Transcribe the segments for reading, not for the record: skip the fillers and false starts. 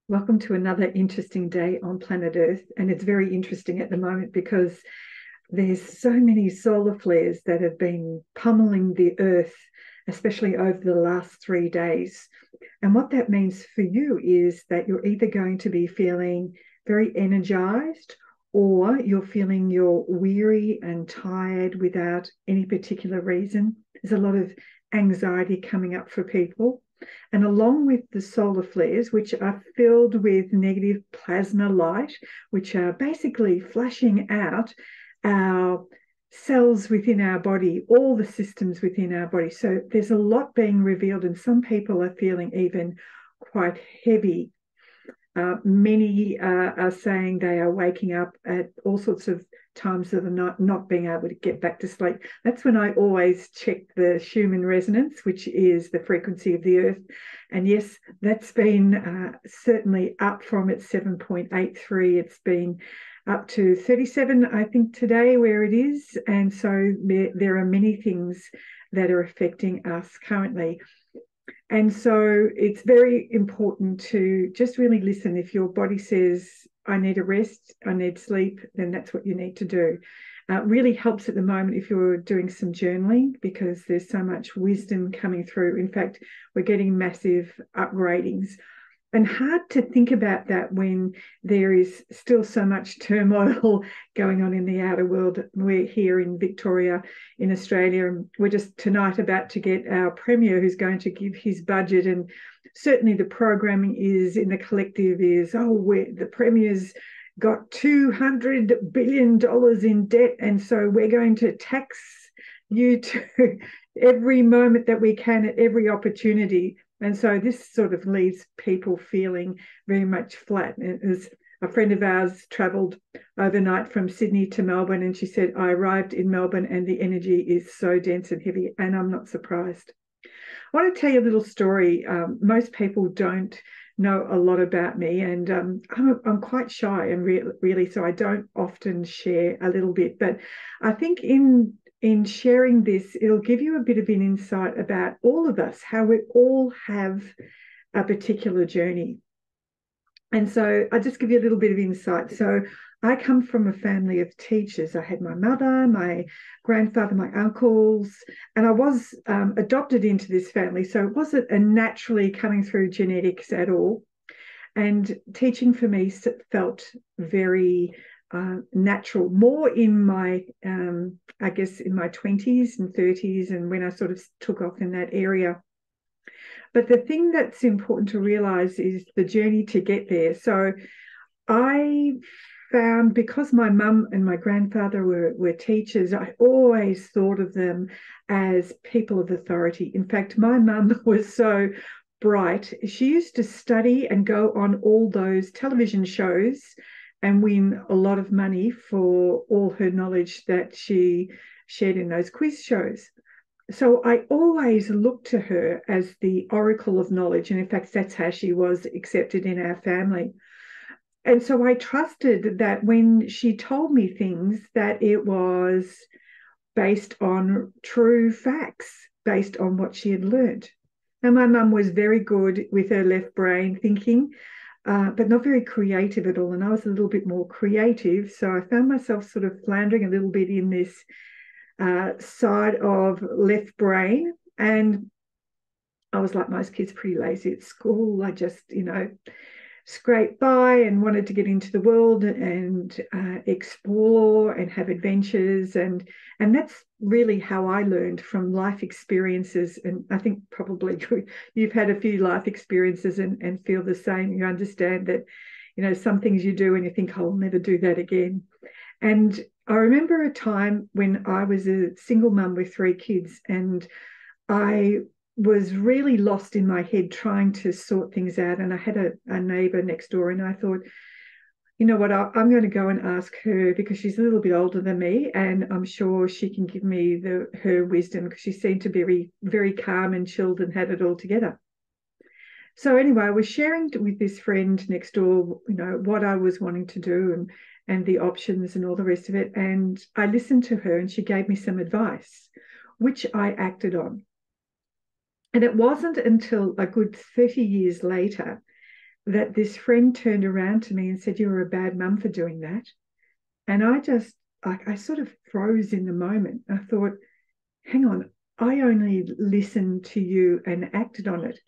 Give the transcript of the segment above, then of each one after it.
Welcome to another interesting day on planet Earth. And it's very interesting at the moment because there's so many solar flares that have been pummeling the Earth, especially over the last 3 days. And what that means for you is that you're either going to be feeling very energized or you're weary and tired without any particular reason. There's a lot of anxiety coming up for people. And along with the solar flares, which are filled with negative plasma light, which are basically flashing out our cells within our body, all the systems within our body. So there's a lot being revealed, and some people are feeling even quite heavy. Many are saying they are waking up at all sorts of times of the night, not being able to get back to sleep. That's when I always check the Schumann resonance, which is the frequency of the Earth. And yes, that's been certainly up from its 7.83. It's been up to 37, I think, today where it is. And so there are many things that are affecting us currently. And so it's very important to just really listen. If your body says, I need a rest, I need sleep, then that's what you need to do. Really helps at the moment if you're doing some journaling because there's so much wisdom coming through. In fact, we're getting massive upgradings. And hard to think about that when there is still so much turmoil going on in the outer world. We're here in Victoria, in Australia, and we're just tonight about to get our Premier who's going to give his budget. And certainly the programming is in the collective is, the Premier's got $200 billion in debt. And so we're going to tax you to every moment that we can at every opportunity. And so this sort of leaves people feeling very much flat. As a friend of ours travelled overnight from Sydney to Melbourne, and she said, I arrived in Melbourne and the energy is so dense and heavy, and I'm not surprised. I want to tell you a little story. Most people don't know a lot about me, and I'm quite shy and really, so I don't often share a little bit. But I think in sharing this, it'll give you a bit of an insight about all of us, how we all have a particular journey. And so I'll just give you a little bit of insight. So I come from a family of teachers. I had my mother, my grandfather, my uncles, and I was adopted into this family. So it wasn't a naturally coming through genetics at all. And teaching for me felt very natural, more in my, I guess, in my 20s and 30s, and when I sort of took off in that area. But the thing that's important to realize is the journey to get there. So I found, because my mum and my grandfather were teachers, I always thought of them as people of authority. In fact, my mum was so bright. She used to study and go on all those television shows and win a lot of money for all her knowledge that she shared in those quiz shows. So I always looked to her as the oracle of knowledge. And in fact, that's how she was accepted in our family. And so I trusted that when she told me things, that it was based on true facts, based on what she had learned. And my mum was very good with her left brain thinking, but not very creative at all. And I was a little bit more creative. So I found myself sort of floundering a little bit in this side of left brain. And I was like most kids, pretty lazy at school. I just, scraped by and wanted to get into the world and explore and have adventures. And that's really how I learned, from life experiences. And I think probably you've had a few life experiences and feel the same. You understand that, some things you do and you think, oh, I'll never do that again. And I remember a time when I was a single mum with 3 kids, and I was really lost in my head trying to sort things out. And I had a neighbour next door, and I thought, you know what, I'm going to go and ask her because she's a little bit older than me, and I'm sure she can give me her wisdom, because she seemed to be very, very calm and chilled and had it all together. So anyway, I was sharing with this friend next door, what I was wanting to do and the options and all the rest of it. And I listened to her, and she gave me some advice, which I acted on. And it wasn't until a good 30 years later that this friend turned around to me and said, "You were a bad mum for doing that." And I sort of froze in the moment. I thought, hang on, I only listened to you and acted on it.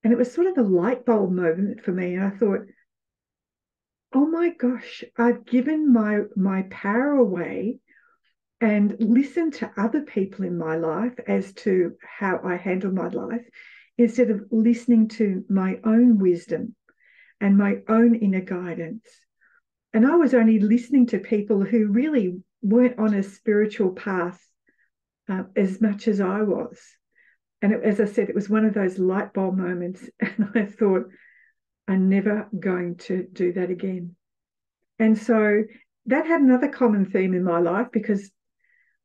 And it was sort of a light bulb moment for me. And I thought, oh my gosh, I've given my power away and listened to other people in my life as to how I handle my life instead of listening to my own wisdom and my own inner guidance. And I was only listening to people who really weren't on a spiritual path as much as I was. And as I said, it was one of those light bulb moments. And I thought, I'm never going to do that again. And so that had another common theme in my life, because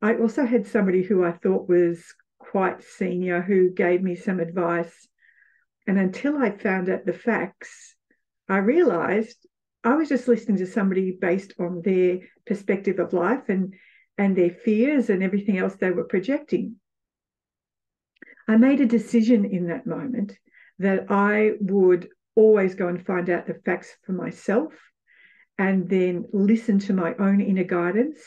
I also had somebody who I thought was quite senior who gave me some advice. And until I found out the facts, I realized I was just listening to somebody based on their perspective of life and their fears and everything else they were projecting. I made a decision in that moment that I would always go and find out the facts for myself and then listen to my own inner guidance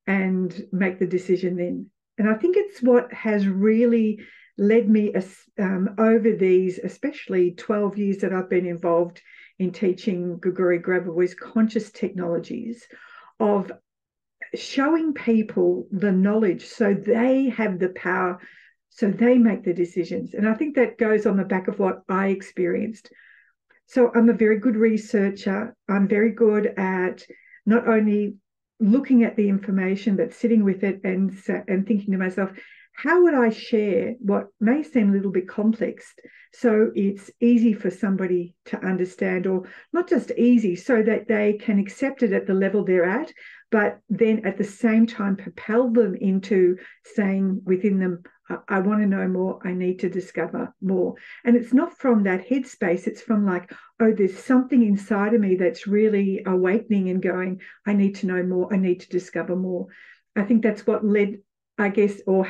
and make the decision then. And I think it's what has really led me over these, especially 12 years that I've been involved in teaching Grigori Grabovoy's conscious technologies, of showing people the knowledge so they have the power, so they make the decisions. And I think that goes on the back of what I experienced. So I'm a very good researcher. I'm very good at not only looking at the information, but sitting with it and thinking to myself, how would I share what may seem a little bit complex so it's easy for somebody to understand, or not just easy, so that they can accept it at the level they're at, but then at the same time propel them into saying within them, I want to know more, I need to discover more. And it's not from that headspace, it's from like, oh, there's something inside of me that's really awakening and going, I need to know more, I need to discover more. I think that's what led, I guess, or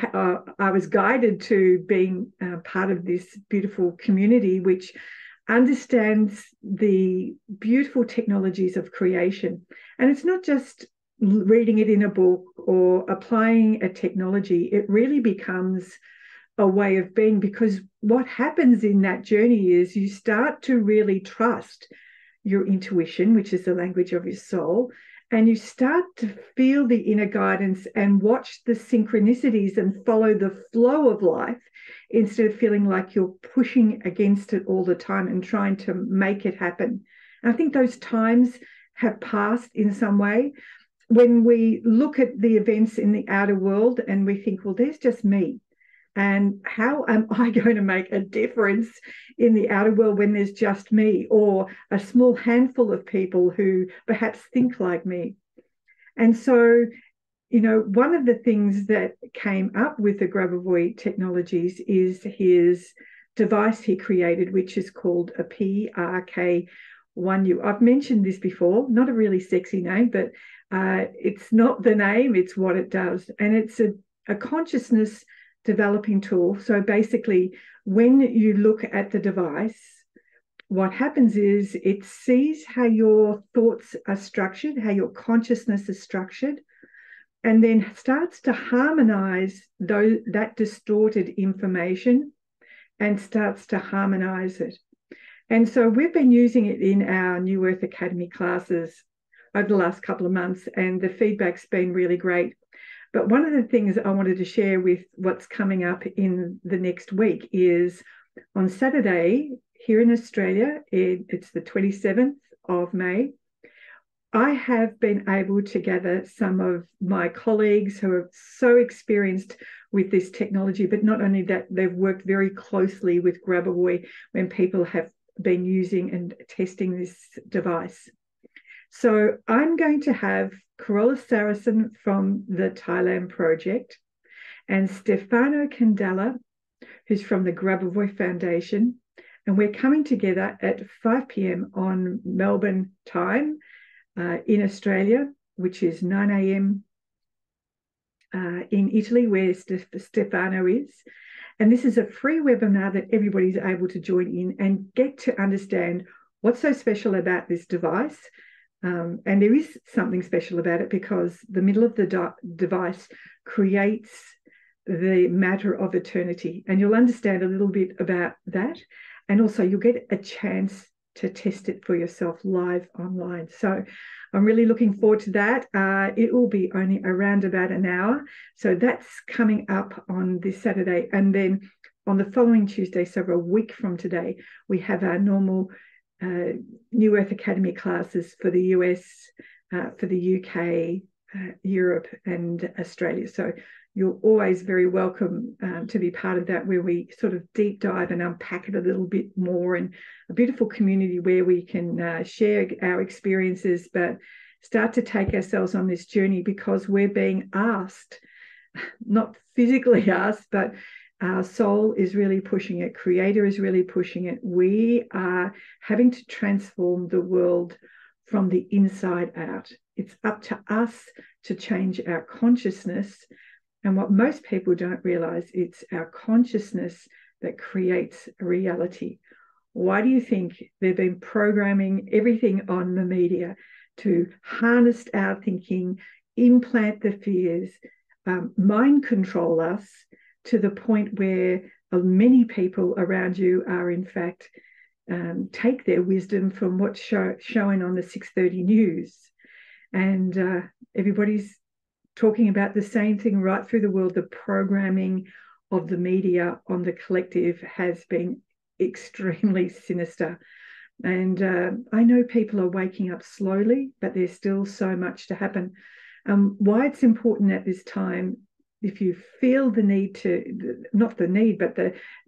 I was guided to being part of this beautiful community, which understands the beautiful technologies of creation. And it's not just reading it in a book or applying a technology. It really becomes a way of being, because what happens in that journey is you start to really trust your intuition, which is the language of your soul, and you start to feel the inner guidance and watch the synchronicities and follow the flow of life instead of feeling like you're pushing against it all the time and trying to make it happen. And I think those times have passed in some way. When we look at the events in the outer world and we think, well, there's just me. And how am I going to make a difference in the outer world when there's just me, or a small handful of people who perhaps think like me? And so, one of the things that came up with the Grabovoi technologies is his device he created, which is called a PRK1U. I've mentioned this before, not a really sexy name, but it's not the name, it's what it does. And it's a consciousness developing tool. So basically, when you look at the device, what happens is it sees how your thoughts are structured, how your consciousness is structured, and then starts to harmonize that distorted information and starts to harmonize it. And so we've been using it in our New Earth Academy classes over the last couple of months, and the feedback's been really great. But one of the things I wanted to share with what's coming up in the next week is on Saturday here in Australia, it's the 27th of May, I have been able to gather some of my colleagues who are so experienced with this technology, but not only that, they've worked very closely with Grabovoi when people have been using and testing this device. So I'm going to have Carola Saracen from the Thailand project and Stefano Candela, who's from the Grabovoi Foundation. And we're coming together at 5 p.m. on Melbourne time in Australia, which is 9 a.m. in Italy, where Stefano is. And this is a free webinar that everybody's able to join in and get to understand what's so special about this device. And there is something special about it, because the middle of the device creates the matter of eternity. And you'll understand a little bit about that. And also you'll get a chance to test it for yourself live online. So I'm really looking forward to that. It will be only around about an hour. So that's coming up on this Saturday. And then on the following Tuesday, so a week from today, we have our normal New Earth Academy classes for the US, for the UK, Europe and Australia. So you're always very welcome to be part of that, where we sort of deep dive and unpack it a little bit more, and a beautiful community where we can share our experiences, but start to take ourselves on this journey, because we're being asked, not physically asked, but our soul is really pushing it. Creator is really pushing it. We are having to transform the world from the inside out. It's up to us to change our consciousness. And what most people don't realize, it's our consciousness that creates reality. Why do you think they've been programming everything on the media to harness our thinking, implant the fears, mind control us, to the point where many people around you are, in fact, take their wisdom from what's showing on the 6:30 news. And everybody's talking about the same thing right through the world. The programming of the media on the collective has been extremely sinister. And I know people are waking up slowly, but there's still so much to happen. Why it's important at this time, if you feel the need to, not the need, but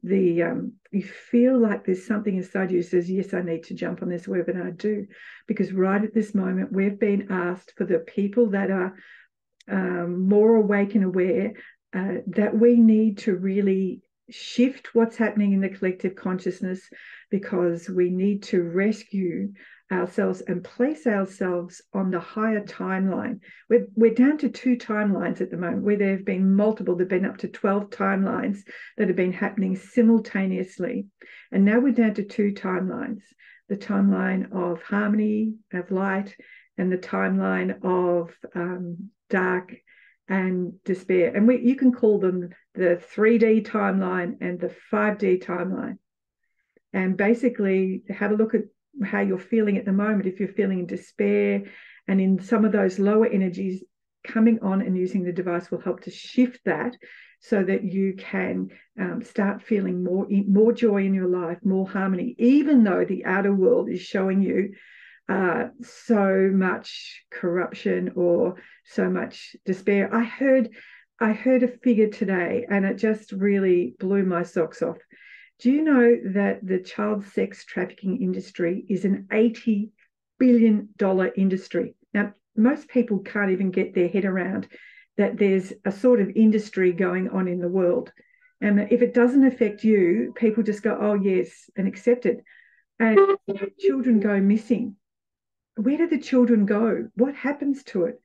you feel like there's something inside you that says, yes, I need to jump on this webinar, do. Because right at this moment, we've been asked, for the people that are more awake and aware, that we need to really shift what's happening in the collective consciousness, because we need to rescue ourselves and place ourselves on the higher timeline. We're down to 2 timelines at the moment, where there have been multiple. There have been up to 12 timelines that have been happening simultaneously. And now we're down to 2 timelines: the timeline of harmony, of light, and the timeline of dark and despair. And you can call them the 3D timeline and the 5D timeline. And basically have a look at how you're feeling at the moment. If you're feeling in despair and in some of those lower energies, coming on and using the device will help to shift that, so that you can start feeling more joy in your life, more harmony, even though the outer world is showing you so much corruption or so much despair. I heard a figure today, and it just really blew my socks off. Do you know that the child sex trafficking industry is an $80 billion industry? Now, most people can't even get their head around that there's a sort of industry going on in the world. And if it doesn't affect you, people just go, oh, yes, and accept it. And children go missing. Where do the children go? What happens to it?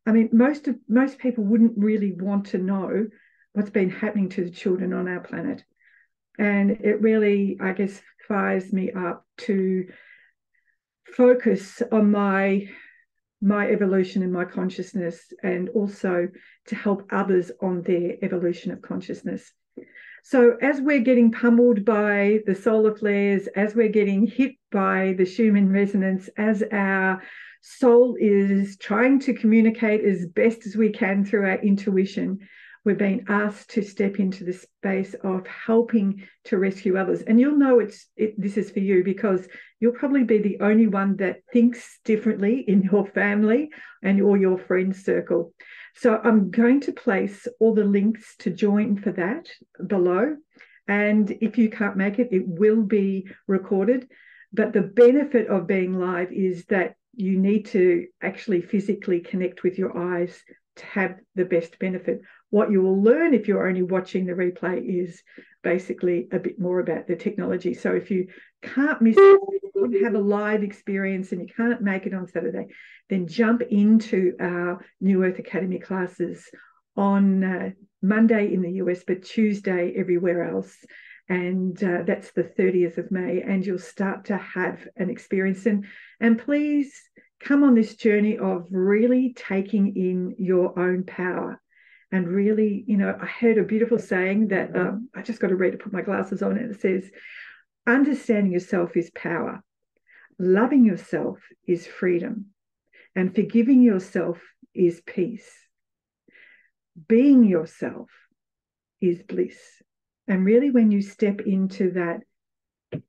I mean, most people wouldn't really want to know what's been happening to the children on our planet. And it really, I guess, fires me up to focus on my evolution and my consciousness, and also to help others on their evolution of consciousness. So as we're getting pummeled by the solar flares, as we're getting hit by the Schumann resonance, as our soul is trying to communicate as best as we can through our intuition, we're being asked to step into the space of helping to rescue others. And you'll know this is for you, because you'll probably be the only one that thinks differently in your family and or your friend circle. So I'm going to place all the links to join for that below. And if you can't make it, it will be recorded. But the benefit of being live is that you need to actually physically connect with your eyes to have the best benefit. What you will learn if you're only watching the replay is basically a bit more about the technology. So if you can't miss it, you want to have a live experience and you can't make it on Saturday, then jump into our New Earth Academy classes on Monday in the US, but Tuesday everywhere else. And that's the 30th of May. And you'll start to have an experience. And please come on this journey of really taking in your own power. And really, I heard a beautiful saying that I just got to read it, put my glasses on, and it says, understanding yourself is power. Loving yourself is freedom. And forgiving yourself is peace. Being yourself is bliss. And really, when you step into that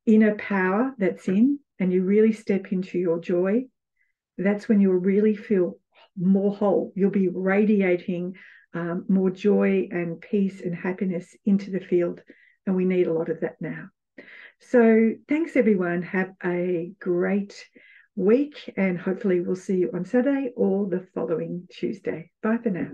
inner power that's in, and you really step into your joy, that's when you'll really feel more whole. You'll be radiating more joy and peace and happiness into the field. And we need a lot of that now. So thanks, everyone. Have a great week, and hopefully we'll see you on Saturday or the following Tuesday. Bye for now.